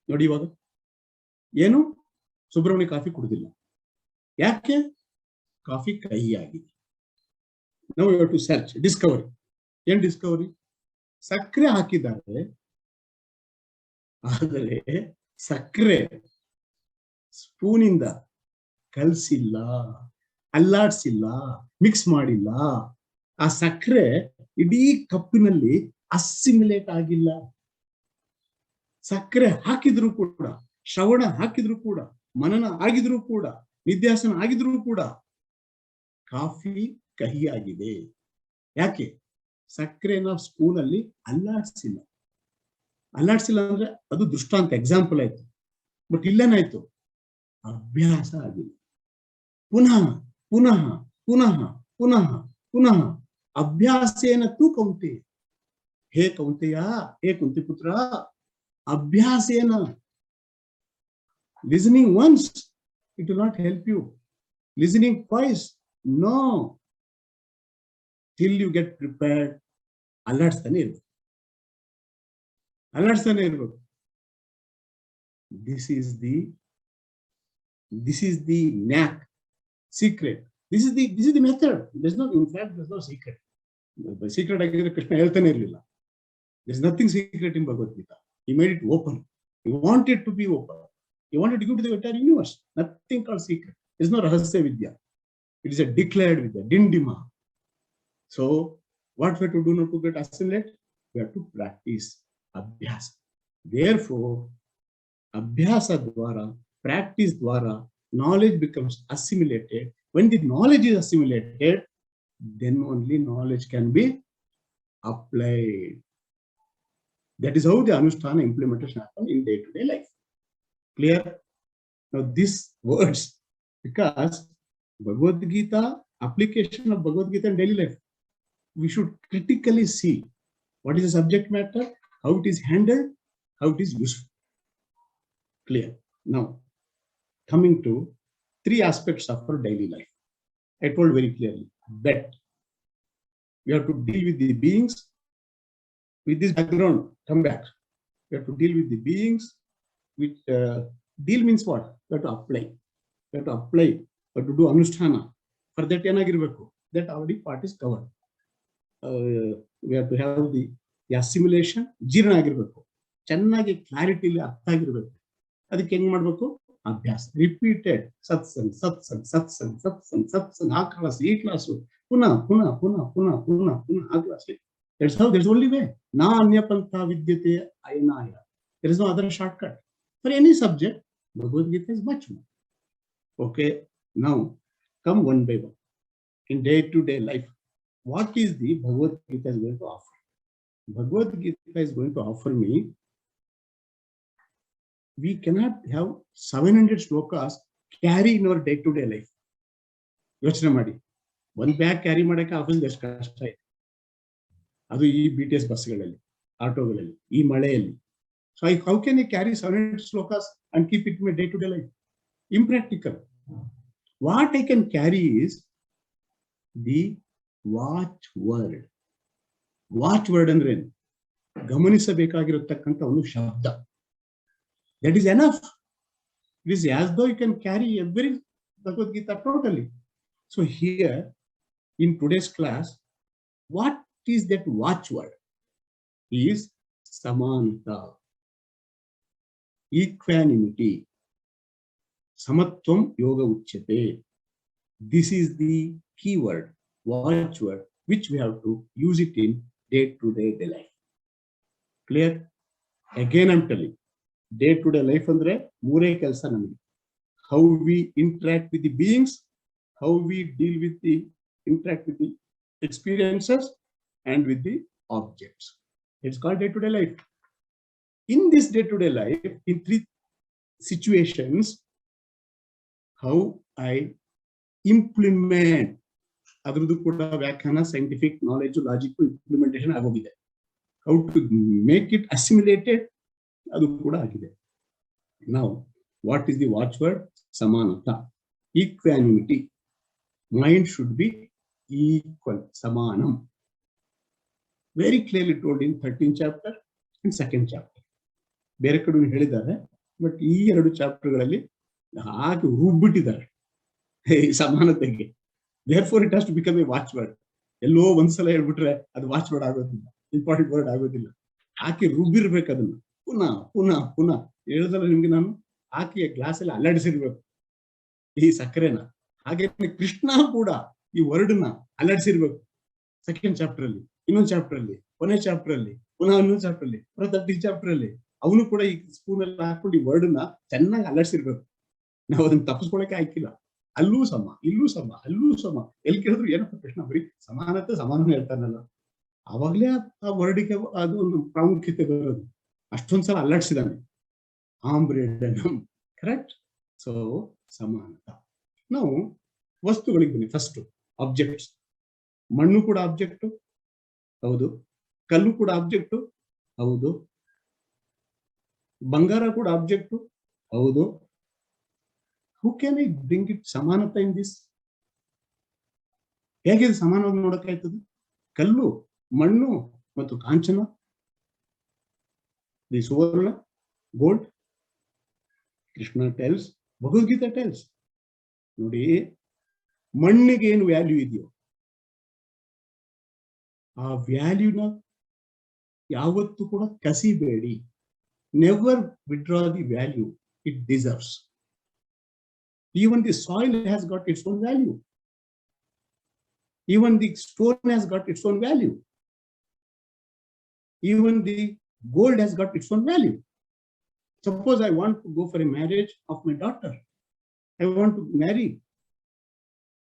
ನೋಡಿ ಇವಾಗ ಏನು? ಸುಬ್ರಹ್ಮಣ್ಯ ಕಾಫಿ ಕುಡಿದಿಲ್ಲ. ಯಾಕೆ? ಕಾಫಿ ಕಹಿ ಆಗಿದೆ. ನಾವು you have to search, discovery. ಏನ್ ಡಿಸ್ಕವರಿ? ಸಕ್ಕರೆ ಹಾಕಿದ್ದಾರೆ, ಆದರೆ ಸಕ್ಕರೆ ಸ್ಪೂನಿಂದ ಕಲಸಿಲ್ಲ, ಅಲ್ಲಾಡ್ಸಿಲ್ಲ, ಮಿಕ್ಸ್ ಮಾಡಿಲ್ಲ. ಆ ಸಕ್ಕರೆ ಇಡೀ ಕಪ್ಪಿನಲ್ಲಿ ಅಸಿಮಿಲೇಟ್ ಆಗಿಲ್ಲ. ಸಕ್ಕರೆ ಹಾಕಿದ್ರು ಕೂಡ, ಶ್ರವಣ ಹಾಕಿದ್ರು ಕೂಡ, ಮನನ ಆಗಿದ್ರು ಕೂಡ, ನಿಧ್ಯಾಸನ ಆಗಿದ್ರು ಕೂಡ ಕಾಫಿ ಕಹಿಯಾಗಿದೆ. ಯಾಕೆ? ಸಕ್ಕರೆನ ಸ್ಪೂನ್ ಅಲ್ಲಿ ಅಲ್ಲಾಡ್ಸಿಲ್ಲ. ಅಲ್ಲಾಡ್ಸಿಲ್ಲ ಅಂದ್ರೆ ಅದು ದೃಷ್ಟಾಂತ, ಎಕ್ಸಾಂಪಲ್ ಆಯ್ತು. ಬಟ್ ಇಲ್ಲೇನಾಯ್ತು? ಅಭ್ಯಾಸ ಆಗಿದೆ. ಪುನಃ ಪುನಃ ಪುನಃ ಪುನಃ ಪುನಃ ಅಭ್ಯಾಸೇನ ತೂ ಕೌಂತೆ. ಹೇ ಕೌಂತೆಯ, ಹೇ ಕುಂತಿ ಪುತ್ರ, ಅಭ್ಯಾಸೇನ. Listening once, it will not help you. Listening twice, no. Till you get prepared, ಅಲ್ಲಾಡ್ಸ್ತಾನೆ ಇರ್ಬೇಕು, ಅಲ್ಲಾಡ್ಸ್ತಾನೆ ಇರ್ಬೇಕು. This is the knack, secret. This is the method. There's no secret. Secret ಆಗಿದ್ರೆ ಕೃಷ್ಣ ಹೇಳ್ತಾನೆ ಇರಲಿಲ್ಲ. There's nothing secret in Bhagavadgita. He made it open. He wanted to be open. He wanted to give to the entire universe. Nothing called secret. There's no rahasya vidya. It is a declared vidya, dindima. So, what we have to do not to get assimilate? We have to practice abhyasa. Therefore, abhyasa dwara, practice dwara, knowledge becomes assimilated. When the knowledge is assimilated, then only knowledge can be applied. That is how the Anusthana implementation happens in day-to-day life. Clear? Now these words, because Bhagavad-Gita, application of Bhagavad-Gita in daily life, we should critically see what is the subject matter, how it is handled, how it is useful. Clear? Now, coming to three aspects of our daily life. I told very clearly, bet. We have to deal with the beings. With this background, come back. We have to deal with the beings. With deal means what? We have to apply. We have to apply. We have to do anusthana. For that, that already part is covered. We have to have the assimilation. Jirna agirbeku. Chennagi clarity li artha agirbeku. Adakke henge madbeku? Abhyasa. Repeated. Satsang, satsang, satsang, satsang, satsang. A class, E class. Puna, puna, puna, puna, puna, puna. A class. That's how. There's only way. Na anyapanta vidyate ayanaya. There is no other shortcut. For any subject, Bhagavad-Gita is much more. Okay. Now, come one by one. In day-to-day life, what is the Bhagavad-Gita is going to offer? Bhagavad-Gita is going to offer me. We cannot have 700 slokas carry in our day-to-day life. ಯೋಚನೆ ಮಾಡಿ, ಒಂದು bag carry ಮಾಡಕ್ಕೆ ಆಫೀಸ್ಗೆ ಎಷ್ಟು ಕಷ್ಟ ಇದೆ. ಅದು ಈ BTS ಬಸ್ಗಳಲ್ಲಿ, ಆಟೋಗಳಲ್ಲಿ, ಈ ಮಳೆಯಲ್ಲಿ. So how can I carry 700 slokas and keep it in my day-to-day life? Impractical. What I can carry is the watchword. Watchword ಅಂದ್ರೆ ಗಮನಿಸಬೇಕಾಗಿರತಕ್ಕಂಥ ಒಂದು ಶಬ್ದ. That is enough. It is as though you can carry every Bhagavad Gita totally. So here in today's class, what is that watchword? Is samanta, equanimity. Samatvam yoga uchyate. This is the keyword, watchword, which we have to use it in day-to-day life. Clear? Again, I'm telling. Day-to-day life andre moore kelsa namage. How we interact with the beings, how we deal with the interact with the experiences and with the objects. It's called day-to-day life. In this day-to-day life, in three situations, how I implement adrudu kuda vyakhana, scientific knowledge, logical implementation agogide. How to make it assimilated adu kuda agide. Now, what is the watchword? Samanata, equanimity. Mind should be equal, samanam. Very clearly told in 13th chapter and 2nd chapter. ಬೇರೆ ಕಡೆ ಹೇಳಿದ್ದಾರೆ, but ಈ ಎರಡು ಚಾಪ್ಟರ್ಗಳಲ್ಲಿ ಹಾಗೆ ರುಬ್ಬಿಟ್ಟಿದ್ದಾರೆ ಸಮಾನತೆಗೆ. Therefore it has to become a watchword. ಎಲ್ಲೋ ಒಂದ್ಸಲ ಹೇಳ್ಬಿಟ್ರೆ ಅದು ವಾಚ್ವರ್ಡ್ ಆಗೋದಿಲ್ಲ, ಇಂಪಾರ್ಟೆಂಟ್ ವರ್ಡ್ ಆಗೋದಿಲ್ಲ. ಹಾಕಿ ರುಬ್ಬಿರ್ಬೇಕು ಅದನ್ನ ಪುನಃ ಪುನಃ ಪುನಃ. ಹೇಳಿದಲ್ಲ ನಿಮ್ಗೆ, ನಾನು ಹಾಕಿ ಗ್ಲಾಸ್ ಅಲ್ಲಿ ಅಲ್ಲಾಡಿಸಿರ್ಬೇಕು ಈ ಸಕ್ಕರೆನ. ಹಾಗೆ ಕೃಷ್ಣ ಕೂಡ ಈ ವರ್ಡ್ನ ಅಲ್ಲಾಡಿಸಿರ್ಬೇಕು. 2nd ಚಾಪ್ಟರ್ ಅಲ್ಲಿ, ಇನ್ನೊಂದು ಚಾಪ್ಟರ್ ಅಲ್ಲಿ, ಕೊನೆ ಚಾಪ್ಟರ್ ಅಲ್ಲಿ, ಪುನಃ ಇನ್ನೊಂದು ಚಾಪ್ಟರ್ ಅಲ್ಲಿ, 30th ಚಾಪ್ಟರ್ ಅಲ್ಲಿ ಅವನು ಕೂಡ ಈ ಸ್ಪೂನ್ ಅಲ್ಲಿ ಹಾಕೊಂಡು ಈ ವರ್ಡ್ನ ಚೆನ್ನಾಗಿ ಅಲ್ಲಾಡಿಸಿರ್ಬೇಕು. ನಾವು ಅದನ್ನ ತಪ್ಪಿಸ್ಕೊಳಕ್ಕೆ ಆಯ್ಕಿಲ್ಲ. ಅಲ್ಲೂ ಸಮ, ಇಲ್ಲೂ ಸಮ, ಅಲ್ಲೂ ಸಮ. ಎಲ್ಲಿ ಕೇಳಿದ್ರು ಏನಪ್ಪ ಕೃಷ್ಣ ಬರೀ ಸಮಾನತೆ ಸಮಾನನೇ ಹೇಳ್ತಾನಲ್ಲ, ಅವಾಗ್ಲೇ ಆ ವರ್ಡಿಗೆ ಅದು ಒಂದು ಪ್ರಾಮುಖ್ಯತೆ ಬರೋದು. ಅಷ್ಟೊಂದ್ಸಲ ಅಲ್ಲಾಡಿಸಿದಾನೆ. ಕರೆಕ್ಟ್. ಸೊ ಸಮಾನತ. ನಾವು ವಸ್ತುಗಳಿಗೆ ಬನ್ನಿ. First objects. ಮಣ್ಣು ಕೂಡ ಆಬ್ಜೆಕ್ಟ್ ಹೌದು, ಕಲ್ಲು ಕೂಡ ಆಬ್ಜೆಕ್ಟ್ ಹೌದು, ಬಂಗಾರ ಕೂಡ ಆಬ್ಜೆಕ್ಟ್ ಹೌದು. Who can I bring it ಸಮಾನತೆ in this? ಹೇಗೆ ಸಮಾನವಾಗಿ ನೋಡಕ್ಕಾಯ್ತದೆ? ಕಲ್ಲು, ಮಣ್ಣು ಮತ್ತು ಕಾಂಚನ, ದಿ ಸುವರ್ಣ, gold. Krishna tells, Bhagavad Gita tells. ನೋಡಿ, ಮಣ್ಣಿಗೆ ಏನು ವ್ಯಾಲ್ಯೂ ಇದೆಯೋ ಆ ವ್ಯಾಲ್ಯೂನ ಯಾವತ್ತೂ ಕೂಡ ಕಸಿಬೇಡಿ. Never withdraw the value it deserves. Even the soil has got its own value. Even the stone has got its own value. Even the gold has got its own value. Suppose I want to go for a marriage of my daughter. I want to marry.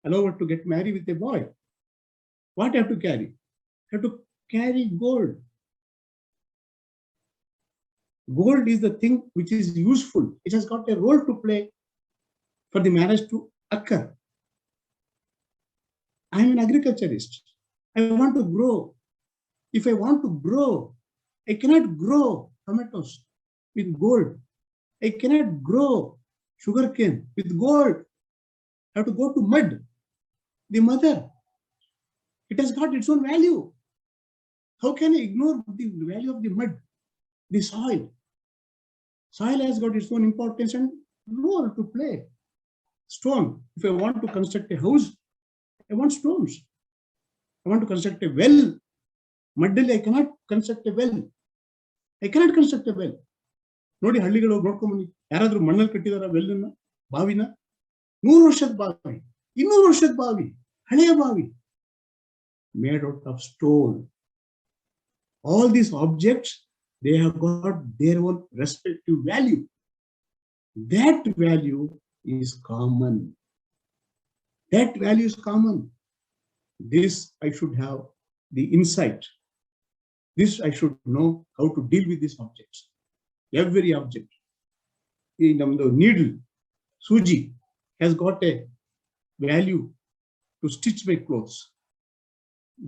Allow her to get married with a boy. What I have to carry? I have to carry gold. Gold is the thing which is useful. It has got a role to play for the marriage to occur. I am an agriculturist. I want to grow. If I want to grow, I cannot grow tomatoes with gold. I cannot grow sugarcane with gold. I have to go to mud, the mother. It has got its own value. How can I ignore the value of the mud, the soil? Soil has got its own importance and role to play. Stone. If I want to construct a house, I want stones. I want to construct a well. Muddali, I cannot construct a well. I cannot construct a well. ನೋಡಿ, ಹಳ್ಳಿಗಳು ನೋಡ್ಕೊಂಬನ್ನಿ, ಯಾರಾದ್ರೂ ಮಣ್ಣಲ್ಲಿ ಕಟ್ಟಿದಾರ ವೆಲ್ಲನ್ನ, ಬಾವಿನ? 100 ವರ್ಷದ ಬಾವಿ, 200 ವರ್ಷದ ಬಾವಿ, ಹಳೆಯ ಬಾವಿ, made out of stone. All these objects, they have got their own respective value. That value is common. That value is common. This I should have the insight. This I should know how to deal with these objects. Every object. In the needle, suji, has got a value to stitch my clothes.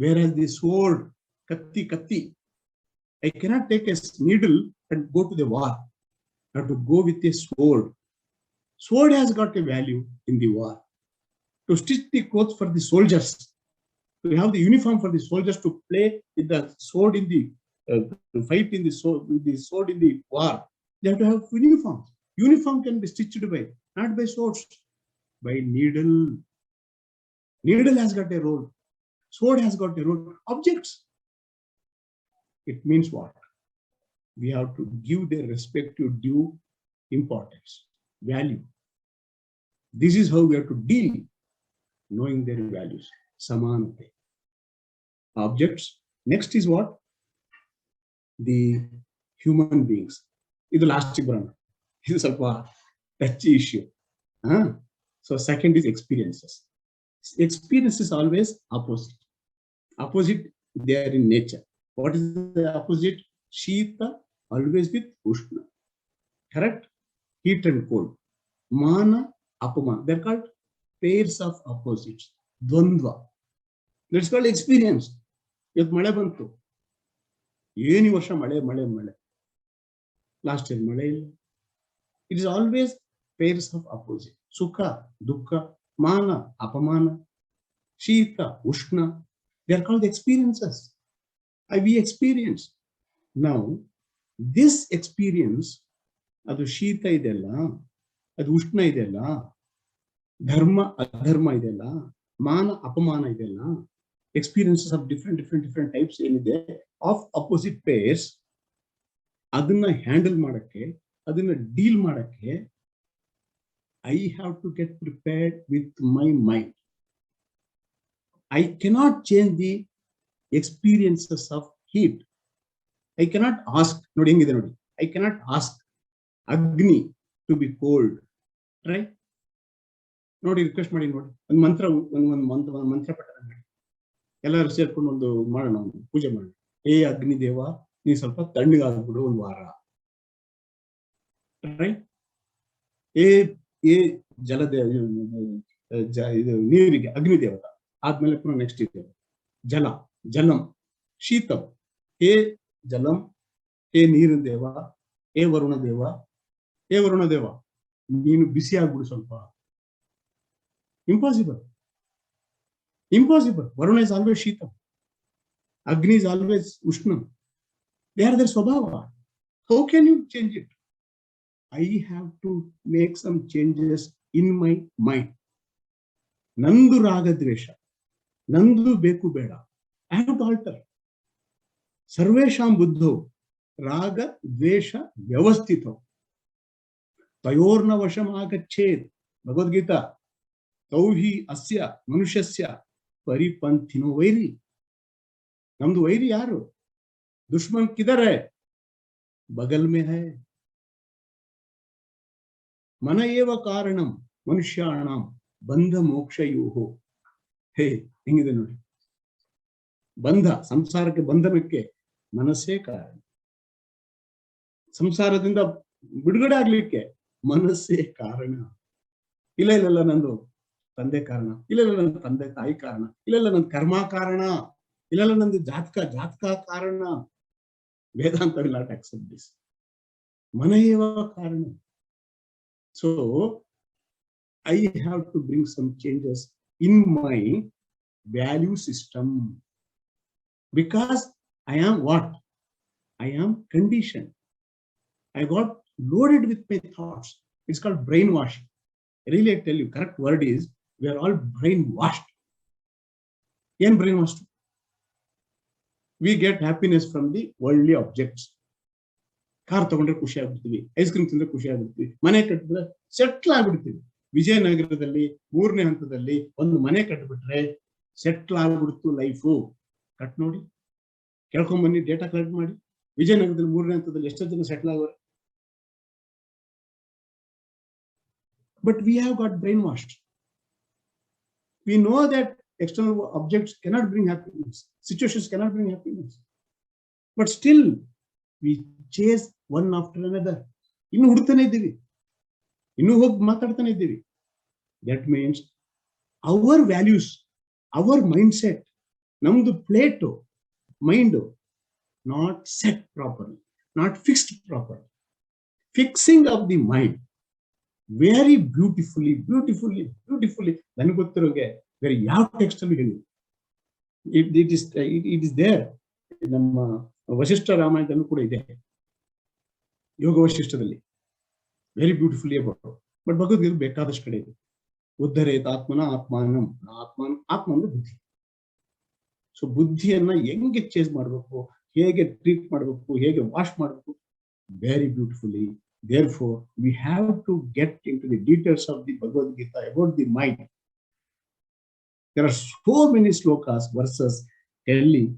Whereas the sword, katti, I cannot take a needle and go to the war. I have to go with a sword. Sword has got a value in the war. To stitch the clothes for the soldiers, to have the uniform for the soldiers to play with the sword in the to fight in the sword, with the sword in the war, they have to have uniforms. Uniform can be stitched by, not by swords, by needle. Needle has got a role. Sword has got a role. Objects. It means what? We have to give their respective due importance, value. This is how we have to deal, knowing their values. Samanate. Objects. Next is what? The human beings. This is last one. This is a touchy issue. So second is experiences. Experience is always opposite. Opposite, they are in nature. What is the opposite? Shita, always with Ushna. Correct? Heat and cold. Mana, Apamana. They're called pairs of opposites. Dvandva. That's called experience. If male bantu. Yeni varsha male, male, male. Last year male. It is always pairs of opposite. Sukha, dukkha, mana, apamana, shita, ushna. They are called experiences. We experience. Now, this experience, adu shita idella, adu ushna idella, dharma, adharma idella, mana, apamana idella, experiences of different types of opposite pairs. Aduna handle ಮಾಡಕ್ಕೆ, aduna deal ಮಾಡಕ್ಕೆ, I have to get prepared with my mind. I cannot change the experiences of heat. I cannot ask, I cannot ask Agni to be cold. Right? Nodi request ಮಾಡಿ ನೋಡಿ. ಒಂದು ಮಂತ್ರ ಪಠಣ ಮಾಡಿ. ಎಲ್ಲರೂ ಸೇರ್ಕೊಂಡು ಒಂದು ಮಾಡೋಣ, ಪೂಜೆ ಮಾಡೋಣ. ಏ ಅಗ್ನಿ ದೇವ, ನೀ ಸ್ವಲ್ಪ ತಣ್ಣಗಾಗ್ಬಿಡು ಒಂದು ವಾರ. ರೈಟ್? ಏ ಜಲದೇವ, ಇದು ನೀರಿಗೆ ಅಗ್ನಿ ದೇವತ. ಆದ್ಮೇಲೆ ಪುನಃ ನೆಕ್ಸ್ಟ್ ಇದೆ ಜಲಂ, ಶೀತಂ. ಹೇ ಜಲಂ, ಹೇ ನೀರಿನ ದೇವ, ಹೇ ವರುಣ ದೇವ, ನೀನು ಬಿಸಿ ಆಗ್ಬಿಡು ಸ್ವಲ್ಪ. Impossible. Varuna is always Shitam. Agni is always Ushnam. They are their Swabhava. How can you change it? I have to make some changes in my mind. Nandu Raga Dvesha. Nandu Beku Beda. I have to alter. Sarvesham Buddho. Raga Dvesha Vyavastito. Tayorna Vasham Agached. Bhagavadgita. Tauhi asya manushasya परिपंथिनो वैरी. नम्दु वैरी यारो? दुश्मन किधर है? बगल में है. मन एव कारणम मनुष्याणाम बंध मोक्षयोः. हे ಹೆಂಗಿದೆ ನೋಡಿ. ಬಂಧ, ಸಂಸಾರಕ್ಕೆ ಬಂಧನಕ್ಕೆ ಮನಸ್ಸೇ ಕಾರಣ. ಸಂಸಾರದಿಂದ ಬಿಡುಗಡೆ ಆಗ್ಲಿಕ್ಕೆ ಮನಸ್ಸೇ ಕಾರಣ. ಇಲ್ಲ ನಂದು ತಂದೆ ಕಾರಣ, ಇಲ್ಲ ನನ್ನ ತಂದೆ ತಾಯಿ ಕಾರಣ, ಇಲ್ಲ ನನ್ನ ಕರ್ಮ ಕಾರಣ, ಇಲ್ಲ ನಂದು ಜಾತಕ ಕಾರಣ. ವೇದಾಂತ will not accept this. ಮನಯೇವ ಕಾರಣ. So I have to bring some changes in my value system, because I am what? I am conditioned. I got loaded with my thoughts. It's called brainwashing. Really, I tell you, correct word is, we are all brainwashed. Yen brainwashed? We get happiness from the worldly objects. Car ತಗೊಂಡ್ರೆ ಖುಷಿ ಆಗ್ಬಿಡ್ತೀವಿ, ice cream ತಿಂದ್ರೆ ಖುಷಿ ಆಗ್ಬಿಡ್ತೀವಿ, ಮನೆ ಕಟ್ಟಿದ್ರೆ settle ಆಗ್ಬಿಡ್ತೀವಿ. ವಿಜಯನಗರದಲ್ಲಿ 3ನೇ ಹಂತದಲ್ಲಿ ಒಂದು ಮನೆ ಕಟ್ಟಿಬಿಟ್ರೆ ಸೆಟ್ಲ್ ಆಗ್ಬಿಡ್ತು ಲೈಫು. ಕಟ್ ನೋಡಿ, ಕೇಳ್ಕೊಂಡ್ ಬನ್ನಿ, ಡೇಟಾ ಕಲೆಕ್ಟ್ ಮಾಡಿ. ವಿಜಯನಗರದಲ್ಲಿ 3ನೇ ಹಂತದಲ್ಲಿ ಎಷ್ಟೋ ಜನ settle ಆಗೋರು. But we have got brainwashed. We know that external objects cannot bring happiness, situations cannot bring happiness, but still we chase one after another. Innu hudutane iddivi, innu hogi maatadtane iddivi. That means our values, our mindset, namdu plate mind not set properly, not fixed properly. Fixing of the mind very beautifully ನನಗೆ ಗೊತ್ತಿರೋಗೆ ಬೇರೆ ಯಾವ text ಅಲ್ಲಿ ಹೇಳಿ. It is there. ನಮ್ಮ ವಶಿಷ್ಠ ರಾಮಾಯಣದಲ್ಲೂ ಕೂಡ ಇದೆ, ಯೋಗ ವಶಿಷ್ಠದಲ್ಲಿ very beautifully about. But Bhagavad Gita ಬೇಕಾದಷ್ಟು ಕಡೆ ಇದೆ. ಉದ್ಧರೇತ್ ಆತ್ಮನ ಆತ್ಮಾನಂ. ಆತ್ಮ ಅಂದ್ರೆ ಬುದ್ಧಿ. ಸೊ ಬುದ್ಧಿಯನ್ನ ಹೆಂಗೆ ಚೇಂಜ್ ಮಾಡಬೇಕು, ಹೇಗೆ ಟ್ರೀಟ್ ಮಾಡಬೇಕು, ಹೇಗೆ ವಾಶ್ ಮಾಡಬೇಕು, very beautifully Therefore, we have to get into the details of the Bhagavad Gita about the mind. There are so many slokas, verses telling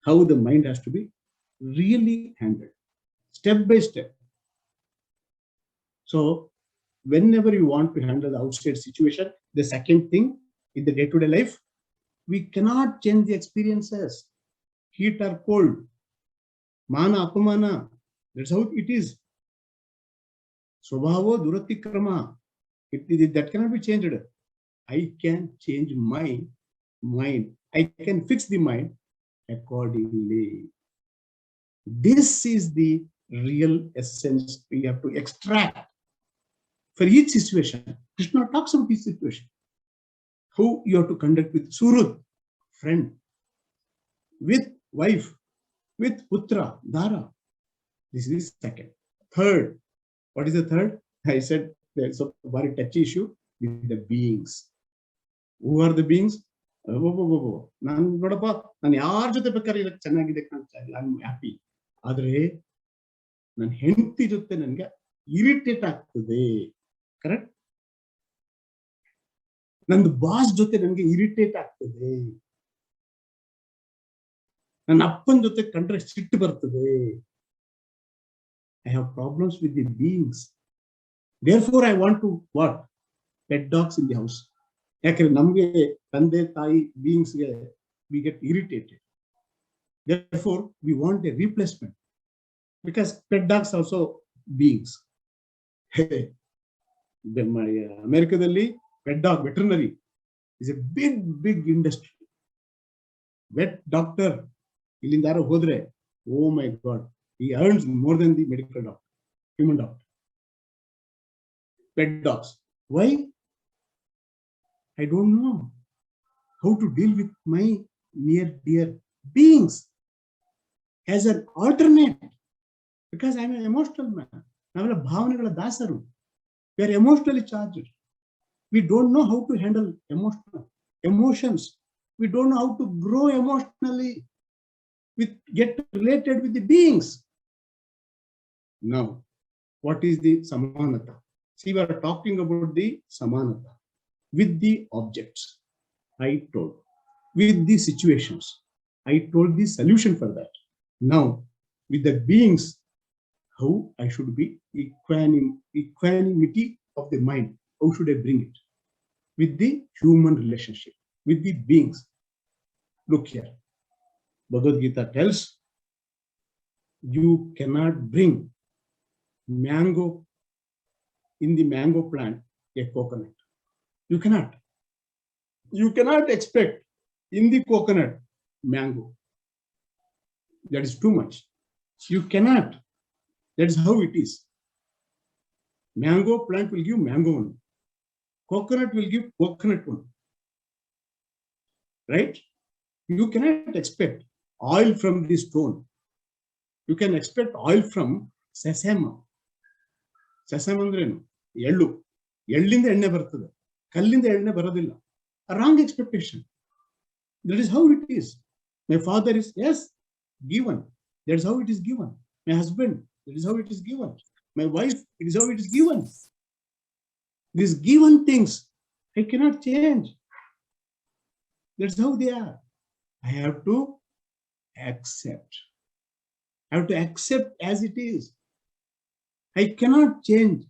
how the mind has to be really handled, step by step. So, whenever you want to handle the outside situation, the second thing in the day-to-day life, we cannot change the experiences, heat or cold, mana, apamana. That's how it is. Swabhavo duratikrama. That cannot be changed. I can change my mind. I can fix the mind accordingly. This is the real essence we have to extract for each situation. Krishna talks about each situation. How you have to conduct with Surut, friend, with wife, with Putra, Dara. This is second. Third, what is the third? I said there's a very touchy issue with the beings. Who are the beings? ನಾನು ನೋಡಪ್ಪ ನಾನು ಯಾರ ಜೊತೆ ಬೇಕಾದ್ರೆ ಇದಕ್ಕೆ ಚೆನ್ನಾಗಿದೆ ಕಾಣ್ತಾ ಇಲ್ಲ, ಐ ಆಮ್ ಹ್ಯಾಪಿ. ಆದ್ರೆ ನನ್ನ ಹೆಂಡತಿ ಜೊತೆ ನನಗೆ ಇರಿಟೇಟ್ ಆಗ್ತದೆ. ಕರೆಕ್ಟ್? ನಂದು ಬಾಸ್ ಜೊತೆ ನನಗೆ ಇರಿಟೇಟ್ ಆಗ್ತದೆ. ನನ್ನ ಅಪ್ಪನ ಜೊತೆ ಕಂಡ್ರೆ ಸಿಟ್ಟು ಬರ್ತದೆ. I have problems with the beings. Therefore, I want to what? Pet dogs in the house. ಯಾಕಂದ್ರೆ ನಮ್ಗೆ ತಂದೆ ತಾಯಿ ಬೀಯಿಂಗ್ಸ್ಗೆ we get irritated. Therefore, we want a replacement because pet dogs also beings. ಅಮೆರಿಕದಲ್ಲಿ pet dog veterinary is a big industry. Vet doctor ಇಲ್ಲಿಂದ ಯಾರೋ ಹೋದ್ರೆ, oh my God, he earns more than the medical doctor, human doctor. Pet dogs. Why? I don't know how to deal with my near dear beings as an alternate because I'm an emotional man. ನಾವೆಲ್ಲ ಭಾವನೆಗಳ ದಾಸರು. We are emotionally charged. We don't know how to handle emotions. We don't know how to grow emotionally, get related with the beings. Now, what is the samanata? See, we are talking about the samanata with the objects. I told. With the situations. I told the solution for that. Now, with the beings, how I should be equanimity of the mind. How should I bring it? With the human relationship, with the beings. Look here. Bhagavad Gita tells you cannot bring mango in the mango plant a coconut. You cannot. You cannot expect in the coconut mango. That is too much. You cannot. That is how it is. Mango plant will give mango one. Coconut will give coconut one. Right? You cannot expect oil from the stone. You can expect oil from sesame. Sesame andrenu ಎಳ್ಳು. ಎಳ್ಳಿಂದ ಎಣ್ಣೆ ಬರ್ತದೆ, ಕಲ್ಲಿಂದ ಎಣ್ಣೆ ಬರೋದಿಲ್ಲ. A wrong expectation. That is how it is. My father is, yes, given. That is how it is given. My husband, that is how it is given. My wife, it is how it is given. These given things, I cannot change. That's how they are. I have to accept. I have to accept as it is. I cannot change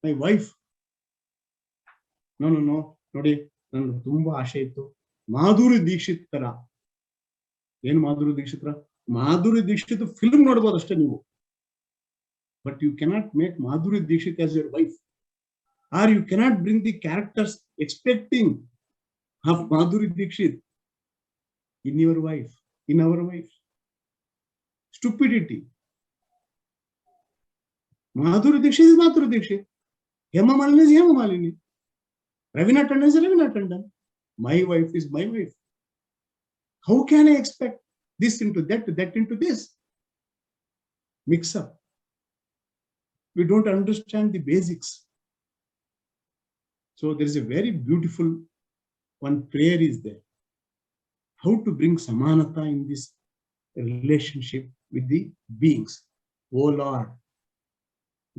my wife. No. ನೋಡಿ, ನನಗೆ ತುಂಬಾ ಆಸೆ ಇತ್ತು ಮಾಧುರಿ ದೀಕ್ಷಿತ್ ತರ. ಏನ್ Madhuri ದೀಕ್ಷಿತ್ರ? Madhuri Dixit film ನೋಡ್ಬೋದು ಅಷ್ಟೇ ನೀವು. But you cannot make Madhuri Dixit as your wife. Or you cannot bring the characters expecting of Madhuri Dixit in your wife, in our wife. Stupidity. Madhuri Dixit is Madhuri Dixit. Hema Malini is Hema Malini. Ravina Tandon is Ravina Tandon. My wife is my wife. How can I expect this into that into this? Mix up. We don't understand the basics. So there is a very beautiful one prayer is there. How to bring samanata in this relationship with the beings. Oh Lord,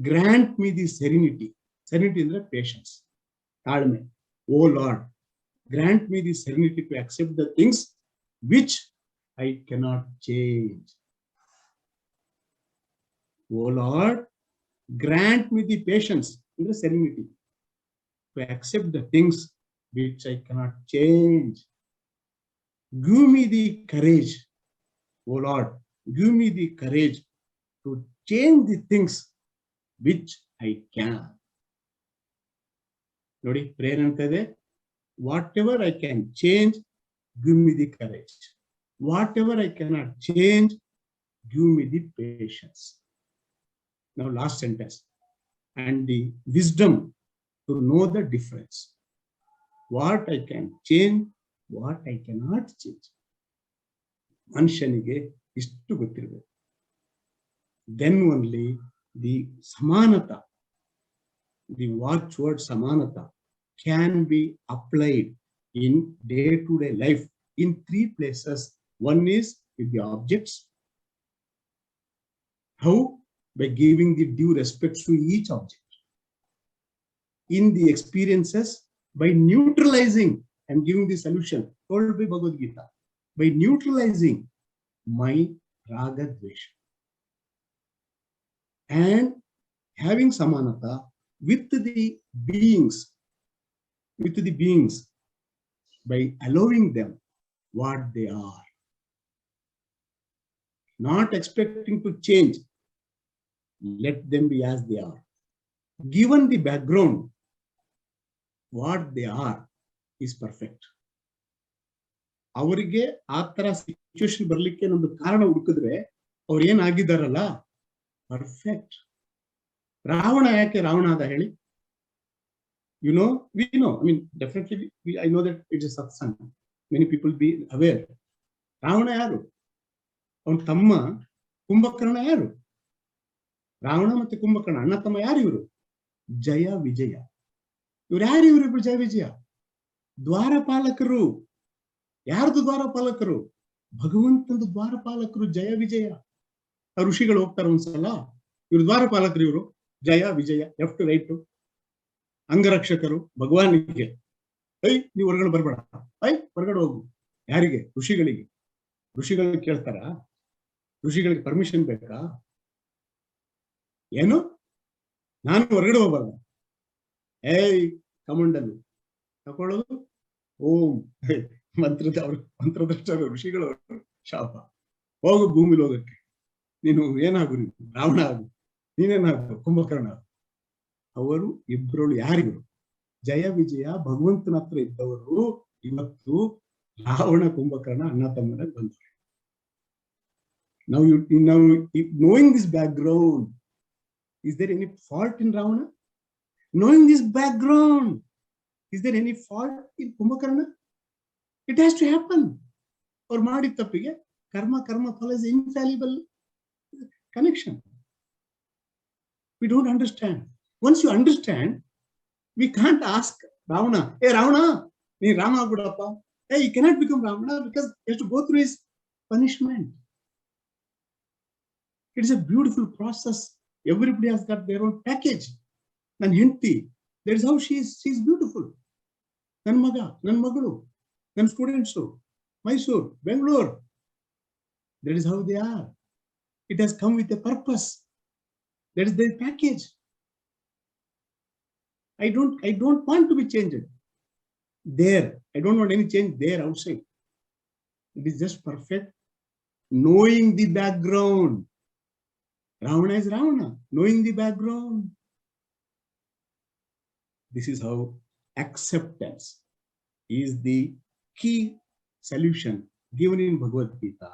Grant me the serenity. Serenity is the patience. Talme. Oh Lord, grant me the serenity to accept the things which I cannot change. Oh Lord, grant me the patience and the serenity to accept the things which I cannot change. Give me the courage, oh Lord, give me the courage to change the things which I can. Nodi, prayer antade, whatever I can change, give me the courage. Whatever I cannot change, give me the patience. Now, last sentence. And the wisdom to know the difference. What I can change, what I cannot change. ಮನುಷ್ಯನಿಗೆ ಇಷ್ಟು ಗೊತ್ತಿರಬೇಕು. Then only the samanata, the watchword samanata, can be applied in day-to-day life in three places. One is with the objects. How? By giving the due respect to each object. In the experiences, by neutralizing and giving the solution told by Bhagavadgita, by neutralizing my raga dvesha and having samanata with the beings, by allowing them what they are, not expecting to change. Let them be as they are. Given the background, what they are is perfect. ಅವರಿಗೆ ಆ ತರ situation ಬರ್ಲಿಕ್ಕೆ ನಮ್ದು ಕಾರಣ ಹುಡುಕಿದ್ರೆ ಅವ್ರು ಏನಾಗಿದ್ದಾರಲ್ಲ perfect. Ravana ಯಾಕೆ ರಾವಣ ಆದ ಹೇಳಿ? You know, we know, I mean, definitely, I know that it's a satsang. Many people be aware. Ravana ಯಾರು? ಅವನ ತಮ್ಮ ಕುಂಭಕರ್ಣ ಯಾರು? ರಾವಣ ಮತ್ತೆ ಕುಂಭಕರ್ಣ ಅಣ್ಣ ತಮ್ಮ ಯಾರು ಇವರು? ಜಯ ವಿಜಯ. ಇವ್ರು ಯಾರು? ಇವರಿಬ್ರು ಜಯ ವಿಜಯ ದ್ವಾರಪಾಲಕರು. ಯಾರ್ದು ದ್ವಾರಪಾಲಕರು? ಭಗವಂತಂದು ದ್ವಾರಪಾಲಕರು ಜಯ ವಿಜಯ. ಆ ಋಷಿಗಳು ಹೋಗ್ತಾರೆ ಒಂದ್ಸಲ, ಇವ್ರು ದ್ವಾರಪಾಲಕರು, ಇವರು ಜಯ ವಿಜಯ, ಲೆಫ್ಟ್ ರೈಟ್, ಅಂಗರಕ್ಷಕರು ಭಗವಾನಿಗೆ. ನೀವು ಹೊರಗಡೆ ಬರ್ಬೇಡ, ಹೊರಗಡೆ ಹೋಗು. ಯಾರಿಗೆ? ಋಷಿಗಳಿಗೆ. ಋಷಿಗಳಿಗೆ ಕೇಳ್ತಾರ? ಋಷಿಗಳಿಗೆ ಪರ್ಮಿಷನ್ ಬೇಕಾ? ಏನು? ನಾನು ಹೊರಗಡೆ ಹೋಗಬಾರ್ದ? ಕಮಂಡಲು ತಕೊಳ್ಳೋದು. ಓಂ ಮಂತ್ರದಷ್ಟ ಋಷಿಗಳು ಶಾಪ. ಹೋಗು ಭೂಮಿಲಿ ಹೋಗಕ್ಕೆ. ನೀನು ಏನಾಗು, ನೀನು ರಾವಣ ಆಗು, ನೀನೇನಾಗು ಕುಂಭಕರ್ಣ. ಅವರು ಇಬ್ಬರು ಯಾರಿವರು? ಜಯ ವಿಜಯ ಭಗವಂತನ ಹತ್ರ ಇದ್ದವರು ಇವತ್ತು ರಾವಣ ಕುಂಭಕರ್ಣ ಅಣ್ಣ ತಮ್ಮನಾಗಿ ಬಂದರು. Now, knowing this background, is there any fault in Ravana? Knowing this background, is there any fault in Kumbhakarna? It has to happen. Or ಮಾಡಿ ತಪ್ಪಿಗೆ karma follows infallible connection. We don't understand. Once you understand, we can't ask Ravana, hey Ravana, nee Rama agudappa. Hey, you cannot become Ravana because he has to go through his punishment. It is a beautiful process. Everybody has got their own package. Nan henti, that is how she is beautiful. Nan maga, nan magalu, nan students, Mysore, Bangalore. That is how they are. It has come with a purpose. That is their package. I don't want to be changed there. I don't want any change there outside. It is just perfect. Knowing the background. Ravana is Ravana, knowing the background. This is how acceptance is the key solution given in Bhagavad Gita.